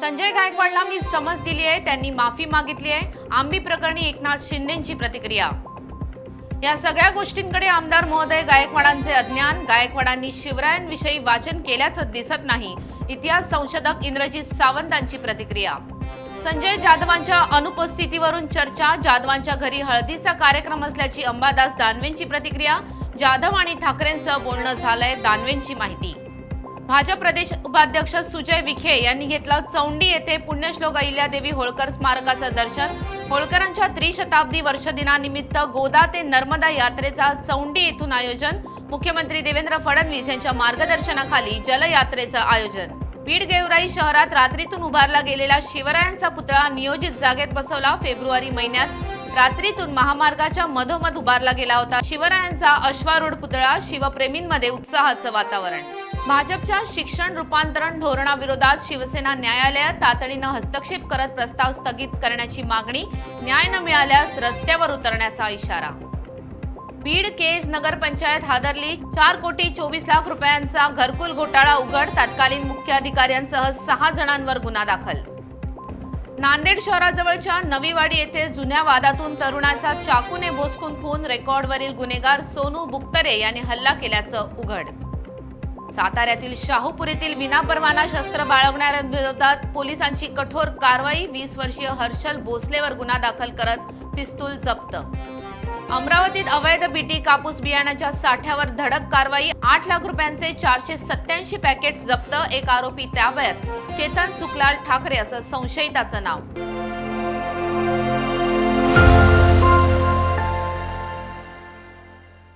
संजय गायकवाडला मी समज दिली आहे, त्यांनी माफी मागितली आहे। आंबी प्रकरणी एकनाथ शिंदेंची प्रतिक्रिया। या सगळ्या गोष्टींकडे आमदार महोदय गायकवाडांचे अज्ञान। गायकवाडांनी शिवरायांविषयी वाचन केल्याचं दिसत नाही। इतिहास संशोधक इंद्रजित सावंतांची प्रतिक्रिया। संजय जाधवांच्या अनुपस्थितीवरून चर्चा। जाधवांच्या घरी हळदीचा कार्यक्रम असल्याची अंबादास दानवेंची प्रतिक्रिया। जाधव आणि ठाकरेंचं बोलणं झालंय, दानवेंची माहिती। भाजप प्रदेश उपाध्यक्ष सुजय विखे यांनी घेतलं चौंडी येथे पुण्यश्लोक अहिल्यादेवी होळकर स्मारकाचं दर्शन। होळकरांच्या त्रिशताब्दी वर्षदिनानिमित्त गोदा ते नर्मदा यात्रेचा चौंडी येथून आयोजन। मुख्यमंत्री देवेंद्र फडणवीस यांच्या मार्गदर्शनाखाली जलयात्रेचं आयोजन। बीड गेवराई शहरात रात्रीतून उभारला गेलेला शिवरायांचा पुतळा नियोजित जागेत बसवला। फेब्रुवारी महिन्यात रात्रीतून महामार्गाच्या मधोमध उभारला गेला होता शिवरायांचा अश्वारूढ पुतळा। शिवप्रेमींमध्ये उत्साहाचं वातावरण। भाजपच्या शिक्षण रूपांतरण धोरणाविरोधात शिवसेना न्यायालयात तातडीनं हस्तक्षेप करत प्रस्ताव स्थगित करण्याची मागणी। न्याय न मिळाल्यास रस्त्यावर उतरण्याचा इशारा। बीड केज नगरपंचायत हादरली। 4,24,00,000 रुपयांचा घरकुल घोटाळा उघड। तत्कालीन मुख्याधिकाऱ्यांसह 6 जणांवर गुन्हा दाखल। नांदेड शहराजवळच्या नवीवाडी येथे जुन्या वादातून तरुणाचा चाकूने भोसकून खून। रेकॉर्डवरील गुन्हेगार सोनू बुक्तरे यांनी हल्ला केल्याचं उघड। साताऱ्यातील शाहूपुरीतील विनापरवाना शस्त्र बाळगणाऱ्यांविरोधात पोलिसांची कठोर कारवाई। 20 वर्षीय हर्षल भोसलेवर गुन्हा दाखल करत पिस्तूल जप्त। अमरावतीत अवैध बीटी कापूस बियाण्याच्या साठ्यावर धडक कारवाई। 8 लाख रुपयांचे 487 पॅकेट्स जप्त। एक आरोपी ताब्यात। चेतन सुखलाल ठाकरे असं संशयिताचं नाव।